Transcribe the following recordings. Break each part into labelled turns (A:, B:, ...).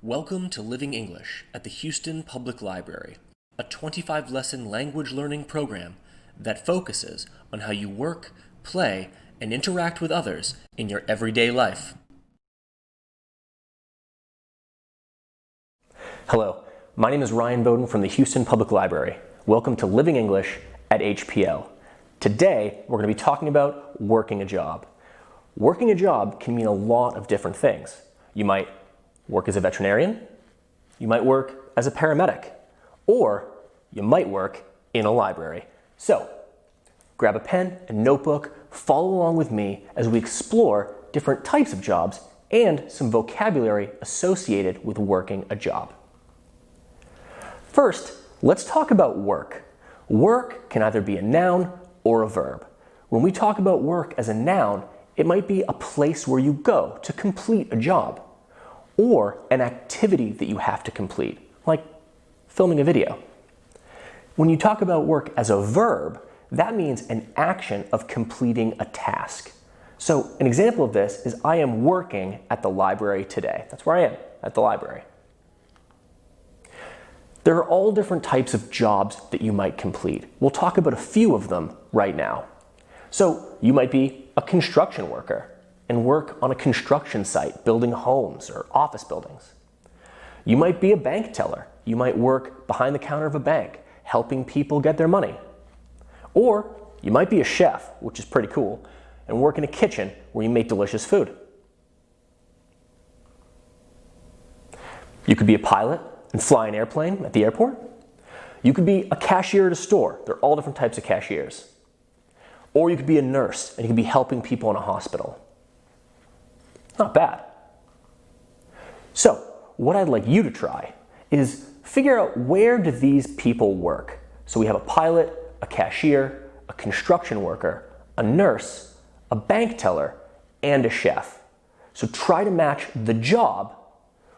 A: Welcome to Living English at the Houston Public Library, a 25-lesson language learning program that focuses on how you work, play, and interact with others in your everyday life. Hello, my name is Ryan Bowden from the Houston Public Library. Welcome to Living English at HPL. Today, we're going to be talking about working a job. Working a job can mean a lot of different things. You might work as a veterinarian, you might work as a paramedic, or you might work in a library. So, grab a pen and notebook, follow along with me as we explore different types of jobs and some vocabulary associated with working a job. First, let's talk about work. Work can either be a noun or a verb. When we talk about work as a noun, it might be a place where you go to complete a job, or an activity that you have to complete, like filming a video. When you talk about work as a verb, that means an action of completing a task. So an example of this is I am working at the library today. That's where I am, at the library. There are all different types of jobs that you might complete. We'll talk about a few of them right now. So you might be a construction worker and work on a construction site, building homes or office buildings. You might be a bank teller. You might work behind the counter of a bank, helping people get their money. Or you might be a chef, which is pretty cool, and work in a kitchen where you make delicious food. You could be a pilot and fly an airplane at the airport. You could be a cashier at a store. There are all different types of cashiers. Or you could be a nurse and you could be helping people in a hospital. Not bad. So, what I'd like you to try is figure out, where do these people work? So we have a pilot, a cashier, a construction worker, a nurse, a bank teller, and a chef. So try to match the job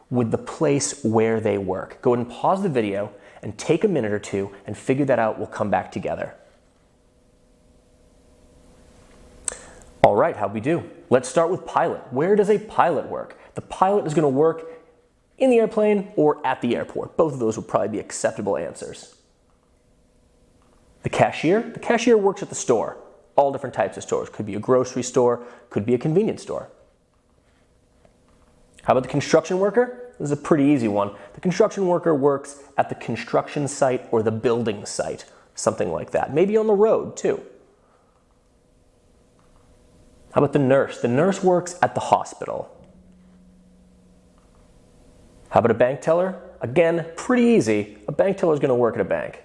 A: with the place where they work. Go ahead and pause the video and take a minute or two and figure that out. We'll come back together. All right, how'd we do? Let's start with pilot. Where does a pilot work? The pilot is going to work in the airplane or at the airport. Both of those would probably be acceptable answers. The cashier works at the store. All different types of stores. Could be a grocery store, could be a convenience store. How about the construction worker? This is a pretty easy one. The construction worker works at the construction site or the building site, something like that. Maybe on the road too. How about the nurse? The nurse works at the hospital. How about a bank teller? Again, pretty easy. A bank teller is going to work at a bank.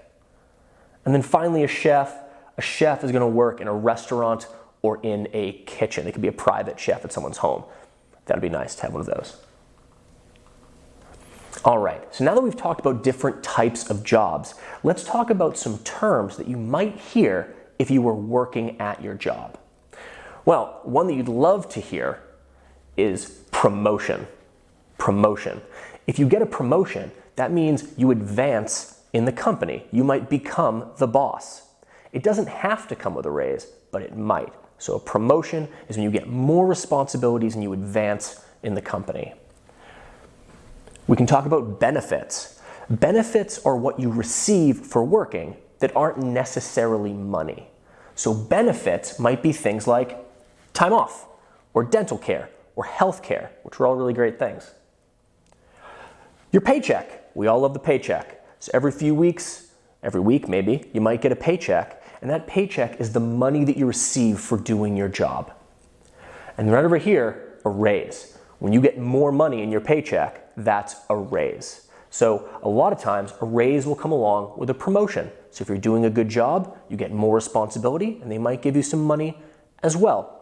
A: And then finally a chef. A chef is going to work in a restaurant or in a kitchen. It could be a private chef at someone's home. That'd be nice to have one of those. All right, so now that we've talked about different types of jobs, let's talk about some terms that you might hear if you were working at your job. Well, one that you'd love to hear is promotion. Promotion. If you get a promotion, that means you advance in the company. You might become the boss. It doesn't have to come with a raise, but it might. So a promotion is when you get more responsibilities and you advance in the company. We can talk about benefits. Benefits are what you receive for working that aren't necessarily money. So benefits might be things like time off, or dental care, or health care, which are all really great things. Your paycheck. We all love the paycheck. So every few weeks, every week maybe, you might get a paycheck, and that paycheck is the money that you receive for doing your job. And right over here, a raise. When you get more money in your paycheck, that's a raise. So a lot of times, a raise will come along with a promotion. So if you're doing a good job, you get more responsibility, and they might give you some money as well.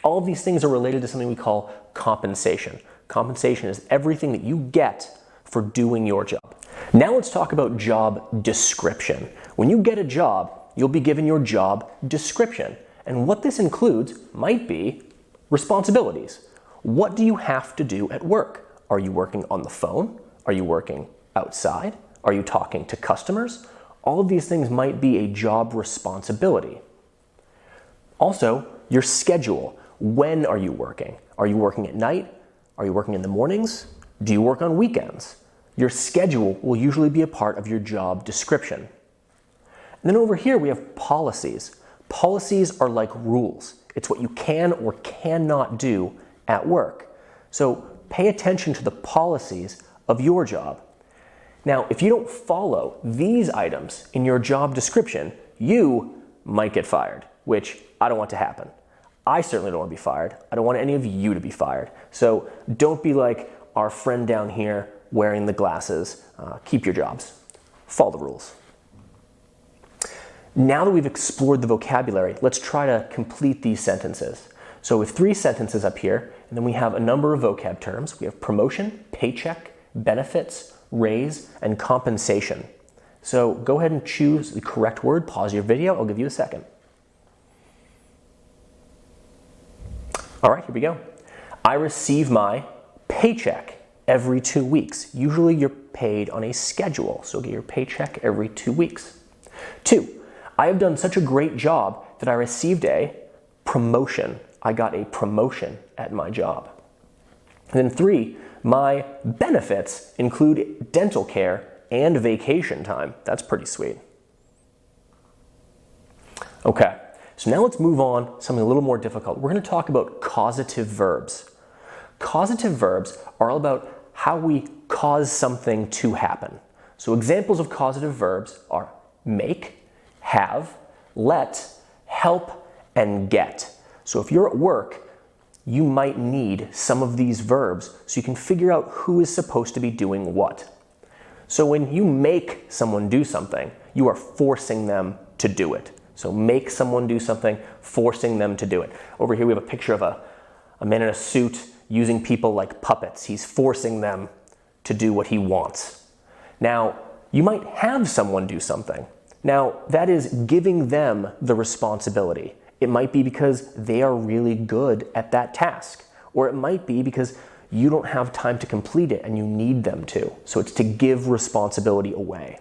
A: All of these things are related to something we call compensation. Compensation is everything that you get for doing your job. Now let's talk about job description. When you get a job, you'll be given your job description. And what this includes might be responsibilities. What do you have to do at work? Are you working on the phone? Are you working outside? Are you talking to customers? All of these things might be a job responsibility. Also, your schedule. When are you working? Are you working at night? Are you working in the mornings? Do you work on weekends? Your schedule will usually be a part of your job description. And then over here we have policies. Policies are like rules. It's what you can or cannot do at work. So pay attention to the policies of your job. Now, if you don't follow these items in your job description, you might get fired, which I don't want to happen. I certainly don't want to be fired. I don't want any of you to be fired. So don't be like our friend down here wearing the glasses. Keep your jobs. Follow the rules. Now that we've explored the vocabulary, let's try to complete these sentences. So we have 3 sentences up here, and then we have a number of vocab terms. We have promotion, paycheck, benefits, raise, and compensation. So go ahead and choose the correct word. Pause your video. I'll give you a second. All right, here we go. I receive my paycheck every 2 weeks. Usually you're paid on a schedule, so get your paycheck every 2 weeks. 2, I have done such a great job that I received a promotion. I got a promotion at my job. And then 3, my benefits include dental care and vacation time. That's pretty sweet. Okay, so now let's move on to something a little more difficult. We're going to talk about causative verbs. Causative verbs are all about how we cause something to happen. So examples of causative verbs are make, have, let, help, and get. So if you're at work, you might need some of these verbs so you can figure out who is supposed to be doing what. So when you make someone do something, you are forcing them to do it. So make someone do something, forcing them to do it. Over here we have a picture of a man in a suit using people like puppets. He's forcing them to do what he wants. Now, you might have someone do something. Now, that is giving them the responsibility. It might be because they are really good at that task, or it might be because you don't have time to complete it and you need them to. So it's to give responsibility away.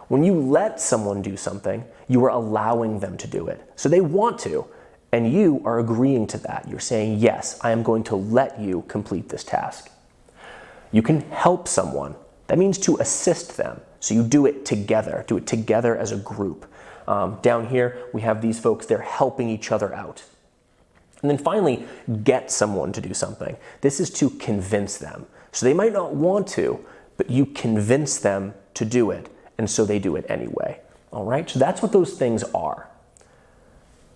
A: When you let someone do something, you are allowing them to do it. So they want to, and you are agreeing to that. You're saying, yes, I am going to let you complete this task. You can help someone. That means to assist them. So you do it together as a group. Down here, we have these folks, they're helping each other out. And then finally, get someone to do something. This is to convince them. So they might not want to, but you convince them to do it, and so they do it anyway. All right, so that's what those things are.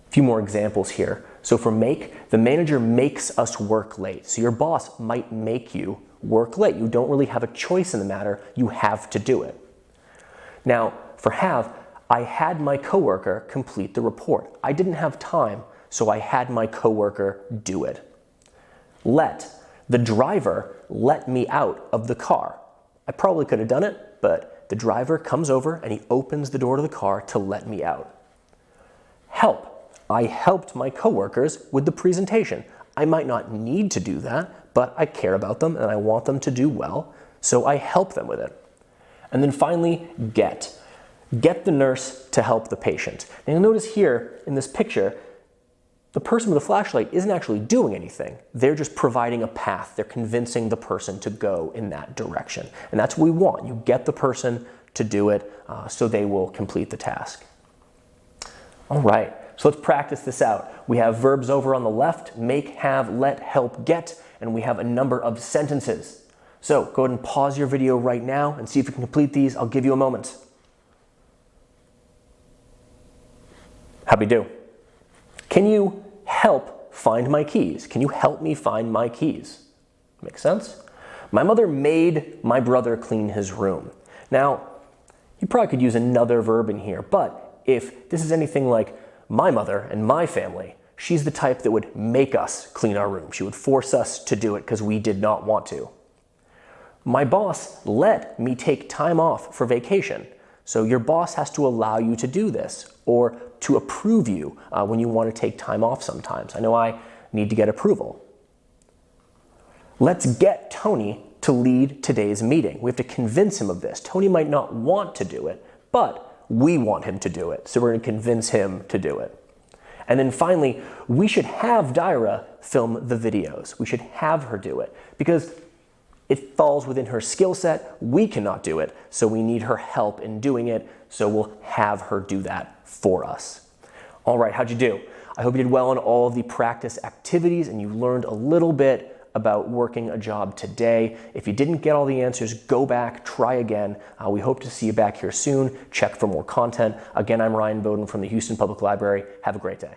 A: A few more examples here. So for make, the manager makes us work late. So your boss might make you work late. You don't really have a choice in the matter. You have to do it. Now, for have, I had my coworker complete the report. I didn't have time, so I had my coworker do it. Let, the driver let me out of the car. I probably could have done it, but the driver comes over and he opens the door to the car to let me out. Help, I helped my coworkers with the presentation. I might not need to do that, but I care about them and I want them to do well, so I help them with it. And then finally, get. Get the nurse to help the patient. And you'll notice here in this picture, the person with the flashlight isn't actually doing anything. They're just providing a path. They're convincing the person to go in that direction. And that's what we want. You get the person to do it so they will complete the task. All right, so let's practice this out. We have verbs over on the left, make, have, let, help, get, and we have a number of sentences. So go ahead and pause your video right now and see if you can complete these. I'll give you a moment. How'd we do? Can you help find my keys? Can you help me find my keys? Make sense? My mother made my brother clean his room. Now, you probably could use another verb in here, but if this is anything like my mother and my family, she's the type that would make us clean our room. She would force us to do it because we did not want to. My boss let me take time off for vacation. So your boss has to allow you to do this or to approve you when you want to take time off sometimes. I know I need to get approval. Let's get Tony to lead today's meeting. We have to convince him of this. Tony might not want to do it, but we want him to do it. So we're going to convince him to do it. And then finally, we should have Dyra film the videos. We should have her do it because It falls within her skill set. We cannot do it, so we need her help in doing it, so we'll have her do that for us. All right, how'd you do? I hope you did well on all of the practice activities and you learned a little bit about working a job today. If you didn't get all the answers, go back, try again. We hope to see you back here soon. Check for more content. Again, I'm Ryan Bowden from the Houston Public Library. Have a great day.